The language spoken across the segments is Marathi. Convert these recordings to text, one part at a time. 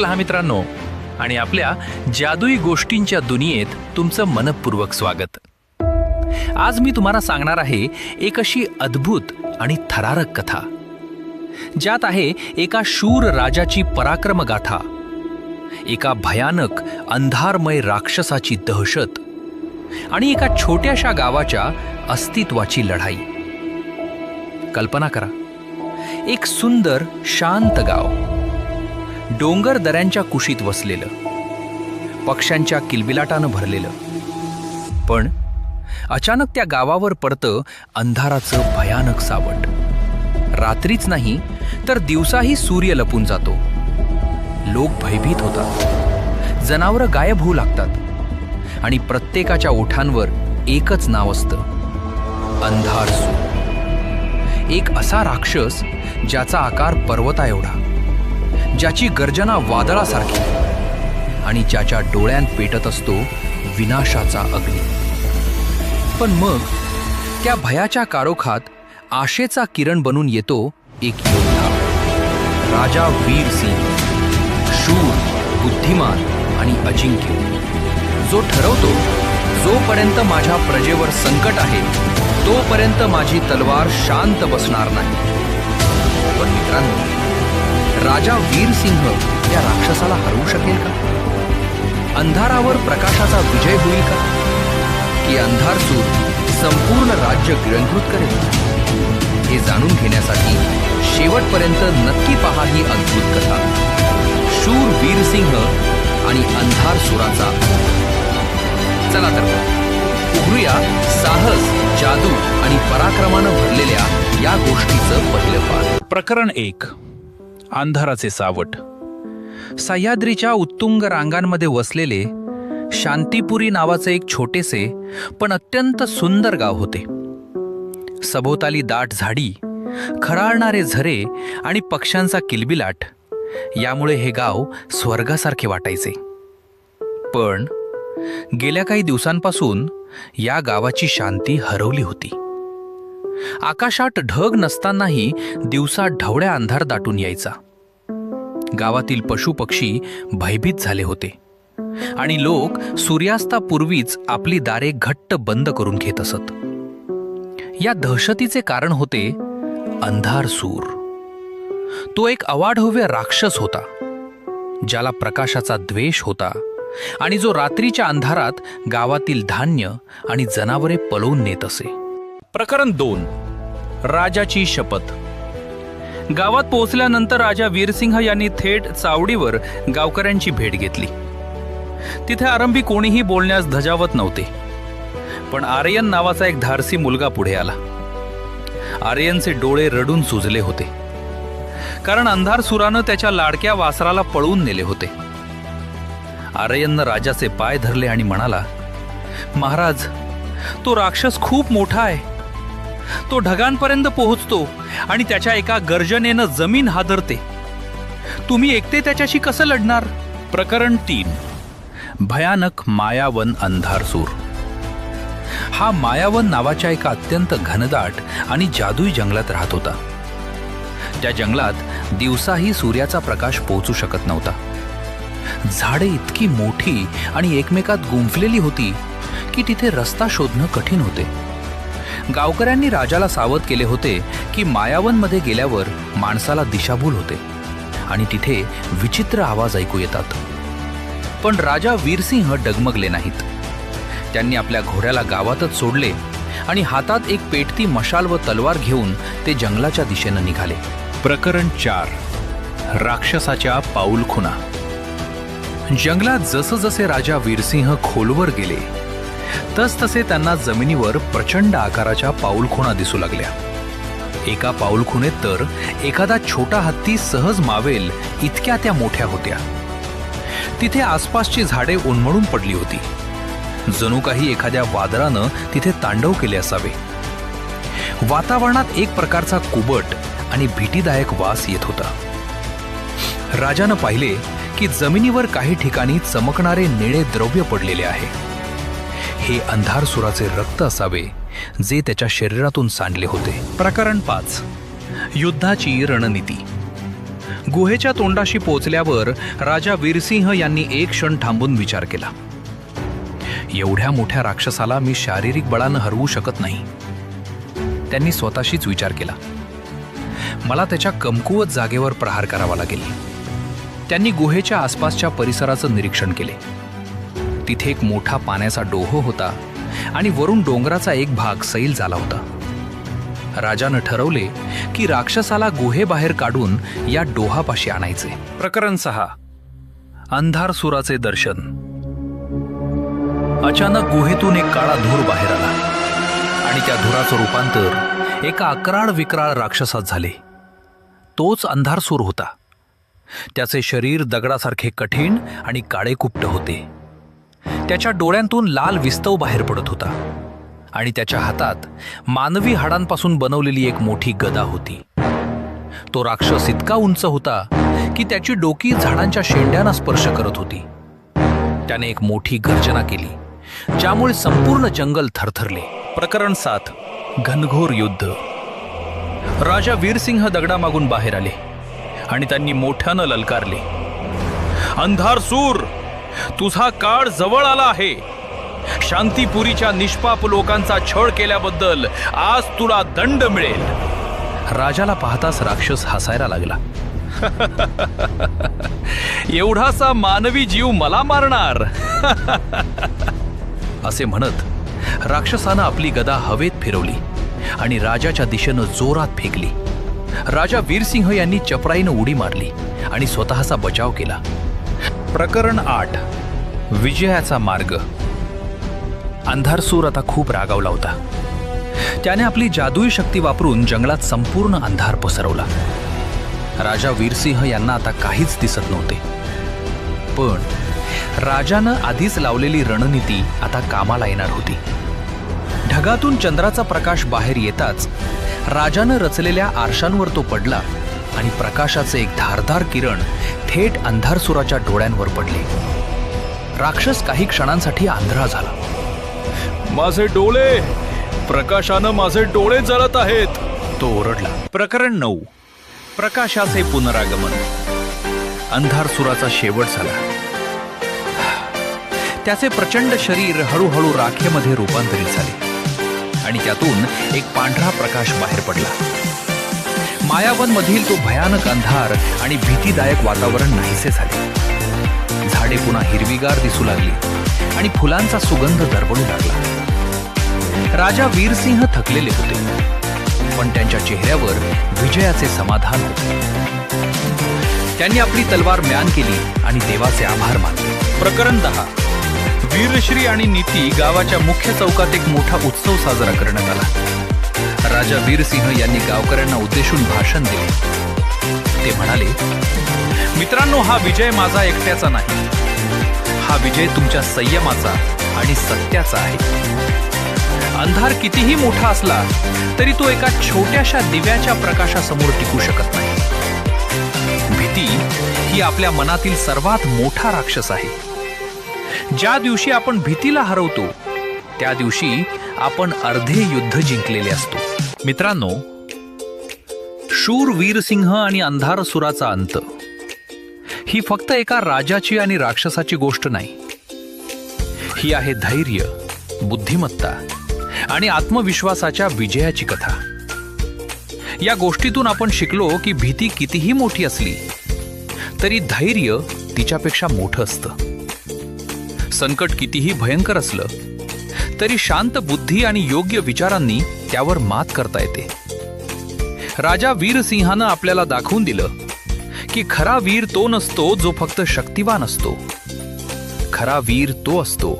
हा मित्रांनो, आणि आपल्या जादुई गोष्टींच्या दुनियेत तुमचं मनपूर्वक स्वागत. आज मी तुम्हाला सांगणार आहे एक अशी अद्भुत आणि थरारक कथा, ज्यात आहे एका शूर राजाची पराक्रम गाथा, एका भयानक अंधारमय राक्षसाची दहशत आणि एका छोट्याशा गावाच्या अस्तित्वाची लढाई. कल्पना करा, एक सुंदर शांत गाव, डोंगर दऱ्यांच्या कुशीत वसलेलं, पक्ष्यांच्या किलबिलाटानं भरलेलं. पण अचानक त्या गावावर पडतं अंधाराचं भयानक सावट. रात्रीच नाही तर दिवसाही सूर्य लपून जातो. लोक भयभीत होतात, जनावरं गायब होऊ लागतात आणि प्रत्येकाच्या ओठांवर एकच नाव असतं, अंधारसूर. एक असा राक्षस ज्याचा आकार पर्वता एवढा, ज्याची गर्जना वादळासारखी आणि ज्याच्या डोळ्यांत पेटत असतो विनाशाचा अग्नी. पण मग त्या भयाच्या काळोखात आशेचा किरण बनून येतो एक योद्धा, राजा वीर सिंह. शूर, बुद्धिमान आणि अजिंक्य, जो ठरवतो जोपर्यंत माझ्या प्रजेवर संकट आहे तोपर्यंत माझी तलवार शांत बसणार नाही. पण मित्रांनो, राजा वीर सिंह या राक्षसाला हरवू शकेल का? अंधारावर प्रकाशाचा विजय होईल का? की अंधारसूर संपूर्ण राज्य गिळंकृत करेल? हे जाणून घेण्यासाठी शेवटपर्यंत नक्की पहा ही अद्भुत कथा, शूर वीर सिंह आणि अंधारसुराचा. चला तर उघडूया साहस, जादू आणि पराक्रमानं भरलेल्या या गोष्टीचं पहिलं पान. प्रकरण 1. अंधाराचे सावट. सह्याद्रीच्या उत्तुंग रांगांमध्ये वसलेले शांतीपुरी नावाचे एक छोटेसे पण अत्यंत सुंदर गाव होते. सभोवताली दाट झाडी, खराळणारे झरे आणि पक्ष्यांचा किलबिलाट यामुळे हे गाव स्वर्गासारखे वाटायचे. पण गेल्या काही दिवसांपासून या गावाची शांती हरवली होती. आकाशात ढग नसतानाही दिवसा ढवळ्या अंधार दाटून यायचा. गावातील पशुपक्षी भयभीत झाले होते आणि लोक सूर्यास्तापूर्वीच आपली दारे घट्ट बंद करून घेत असत. या दहशतीचे कारण होते अंधारसूर. तो एक अवाढव्य राक्षस होता, ज्याला प्रकाशाचा द्वेष होता आणि जो रात्रीच्या अंधारात गावातील धान्य आणि जनावरे पळवून नेत असे. प्रकरण 2. राजाची शपथ. गावात पोहोचल्यानंतर राजा वीरसिंह यांनी थेट चावडीवर गावकऱ्यांची भेट घेतली. तिथे आरंभी कोणीही बोलण्यास धजावत नव्हते. पण आर्यन नावाचा एक धारसी मुलगा पुढे आला. आर्यनचे डोळे रडून सुजले होते, कारण अंधारसुरानं त्याच्या लाडक्या वासराला पळवून नेले होते. आर्यननं राजाचे पाय धरले आणि म्हणाला, महाराज, तो राक्षस खूप मोठा आहे. तो ढगांपर्यंत पोहोचतो आणि त्याच्या एका गर्जनेनं जमीन हादरते. तुम्ही एकटे त्याच्याशी कसं लढणार? प्रकरण 3. भयानक मायावन अंधारसूर. हा मायावन नावाच्या एका अत्यंत घनदाट आणि जादुई जंगलात राहत होता. त्या जंगलात दिवसाही सूर्याचा प्रकाश पोहोचू शकत नव्हता. झाडे इतकी मोठी आणि एकमेकात गुंफलेली होती की तिथे रस्ता शोधणं कठीण होते. गावकऱ्यांनी राजाला सावध केले होते की मायावनमध्ये गेल्यावर माणसाला दिशाभूल होते आणि तिथे विचित्र आवाज ऐकू येतात. पण राजा वीरसिंह डगमगले नाहीत. त्यांनी आपल्या घोड्याला गावातच सोडले आणि हातात एक पेटती मशाल व तलवार घेऊन ते जंगलाच्या दिशेनं निघाले. प्रकरण 4. राक्षसाच्या पाऊलखुणा. जंगलात जसं जसे राजा वीरसिंह खोलवर गेले तसतसे त्यांना जमिनीवर प्रचंड आकाराच्या पाऊलखुणा दिसू लागल्या. एका पाऊलखुणेत तर एखादा छोटा हत्ती सहज मावेल इतक्या त्या मोठ्या होत्या. तिथे आसपासची झाडे उन्मळून पडली होती, जणू काही एखाद्या वादळानं तिथे तांडव केले असावे. वातावरणात एक प्रकारचा कुबट आणि भीतीदायक वास येत होता. राजानं पाहिले की जमिनीवर काही ठिकाणी चमकणारे निळे द्रव्य पडलेले आहे. हे अंधारसुराचे रक्त असावे, जे त्याच्या शरीरातून सांडले होते. प्रकरण 5. युद्धाची रणनीती. गुहेच्या तोंडाशी पोचल्यावर राजा वीरसिंह यांनी एक क्षण थांबून विचार केला. एवढ्या मोठ्या राक्षसाला मी शारीरिक बळानं हरवू शकत नाही. त्यांनी स्वतःशीच विचार केला. मला त्याच्या कमकुवत जागेवर प्रहार करावा लागेल. त्यांनी गुहेच्या आसपासच्या परिसराचं निरीक्षण केले. तिथे एक मोठा पाण्याचा डोह होता आणि वरून डोंगराचा एक भाग सैल झाला होता. राजानं ठरवले की राक्षसाला गुहेबाहेर काढून या डोहापाशी आणायचे. प्रकरण 6. अंधारसुराचे दर्शन. अचानक गुहेतून एक काळा धूर बाहेर आला आणि त्या धुराचं रूपांतर एका अक्राळ विक्राळ राक्षसात झाले. तोच अंधारसूर होता. त्याचे शरीर दगडासारखे कठीण आणि काळेकुप्ट होते. त्याच्या डोळ्यांतून लाल विस्तव बाहेर पडत होता आणि त्याच्या हातात मानवी हाडांपासून बनवलेली एक मोठी गदा होती. तो राक्षस इतका उंच होता की त्याची डोकी झाडांच्या शेंड्यांना स्पर्श करत होती. त्याने एक मोठी गर्जना केली ज्यामुळे संपूर्ण जंगल थरथरले. प्रकरण 7. घनघोर युद्ध. राजा वीरसिंह दगडामागून बाहेर आले आणि त्यांनी मोठ्यानं ललकारले. अंधारसूर, तुझा काळ जवळ आला आहे. शांतीपुरीच्या निष्पाप लोकांचा छळ केल्याबद्दल आज तुला दंड मिळेल. राजाला पाहताच राक्षस हसायला लागला. एवढासा मानवी जीव मला मारणार. असे म्हणत राक्षसानं आपली गदा हवेत फिरवली आणि राजाच्या दिशेनं जोरात फेकली. राजा वीरसिंह यांनी चपराईनं उडी मारली आणि स्वतःचा बचाव केला. प्रकरण 8. विजयाचा मार्ग. अंधारसूर आता खूप रागावला होता. त्याने आपली जादुई शक्ती वापरून जंगलात संपूर्ण अंधार पसरवला. राजा वीरसिंह यांना आता काहीच दिसत नव्हते. पण राजानं आधीच लावलेली रणनीती आता कामाला येणार होती. ढगातून चंद्राचा प्रकाश बाहेर येताच राजानं रचलेल्या आरशांवर तो पडला आणि प्रकाशाचे एक धारदार किरण थेट अंधारसुराच्या डोळ्यांवर पडले. राक्षस काही क्षणांसाठी आंधळा झाला. माझे डोळे, प्रकाशानं माझे डोळे जळत आहेत, तो ओरडला. प्रकरण 9. प्रकाशाचे पुनरागमन. अंधारसुराचा शेवट झाला. त्याचे प्रचंड शरीर हळूहळू राखेमध्ये रूपांतरित झाले आणि त्यातून एक पांढरा प्रकाश बाहेर पडला. मायावनमधील तो भयानक अंधार आणि भीतीदायक वातावरण नाहीसे झाले. झाडे पुन्हा हिरवीगार दिसू लागली आणि फुलांचा सुगंध दरवळू लागला. राजा वीरसिंह थकलेले होते पण त्यांच्या चेहऱ्यावर विजयाचे समाधान होते. त्यांनी आपली तलवार म्यान केली आणि देवाचे आभार मानले. प्रकरण 10. वीरश्री आणि नीती. गावाच्या मुख्य चौकात एक मोठा उत्सव साजरा करण्यात आला. राजा वीरसिंह यांनी गावकऱ्यांना उद्देशून भाषण दिले. ते म्हणाले, मित्रांनो, हा विजय माझा एकट्याचा नाही. हा विजय तुमच्या संयमाचा आणि सत्याचा आहे. अंधार कितीही मोठा असला तरी तो एका छोट्याशा दिव्याच्या प्रकाशासमोर टिकू शकत नाही. भीती ही आपल्या मनातील सर्वात मोठा राक्षस आहे. ज्या दिवशी आपण भीतीला हरवतो त्या दिवशी आपण अर्धे युद्ध जिंकलेले असतो. मित्रांनो, शूर वीरसिंह आणि अंधारसुराचा अंत ही फक्त एका राजाची आणि राक्षसाची गोष्ट नाही. ही आहे धैर्य, बुद्धिमत्ता आणि आत्मविश्वासाच्या विजयाची कथा. या गोष्टीतून आपण शिकलो की भीती कितीही मोठी असली तरी धैर्य तिच्यापेक्षा मोठं असतं. संकट कितीही भयंकर असलं तरी शांत बुद्धी आणि योग्य विचारांनी त्यावर मात करता येते. राजा वीरसिंहानं आपल्याला दाखवून दिलं की खरा वीर तो नसतो जो फक्त शक्तिवान असतो. खरा वीर तो असतो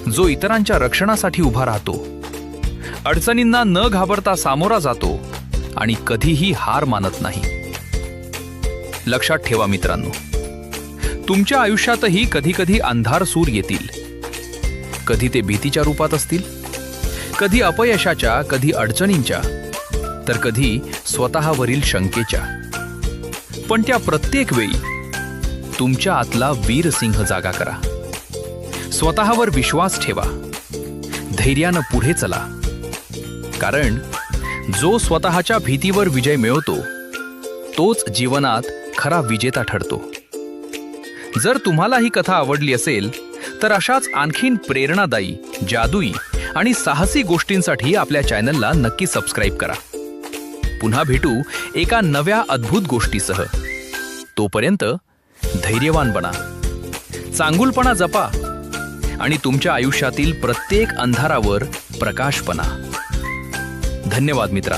जो इतरांच्या रक्षणासाठी उभा राहतो, अडचणींना न घाबरता सामोरा जातो आणि कधीही हार मानत नाही. लक्षात ठेवा मित्रांनो, तुमच्या आयुष्यातही कधी अंधारसूर येतील. कधी ते भीतीच्या रूपात असतील, कधी अपयशाच्या, कधी अडचणींच्या, तर कधी स्वतःवरील शंकेच्या. पण त्या प्रत्येक वेळी तुमच्या आतला वीरसिंह जागा करा. स्वतःवर विश्वास ठेवा. धैर्यानं पुढे चला. कारण जो स्वतःच्या भीतीवर विजय मिळवतो तोच जीवनात खरा विजेता ठरतो. जर तुम्हाला ही कथा आवडली असेल तर अशाच आणखीन प्रेरणादायी, जादुई आणि साहसी गोष्टींसाठी आपल्या चॅनलला नक्की सबस्क्राईब करा. पुन्हा भेटू एका नव्या अद्भुत गोष्टीसह. तोपर्यंत धैर्यवान बना, चांगुलपणा जपा आणि तुमच्या आयुष्यातील प्रत्येक अंधारावर प्रकाश बना. धन्यवाद मित्रांनो.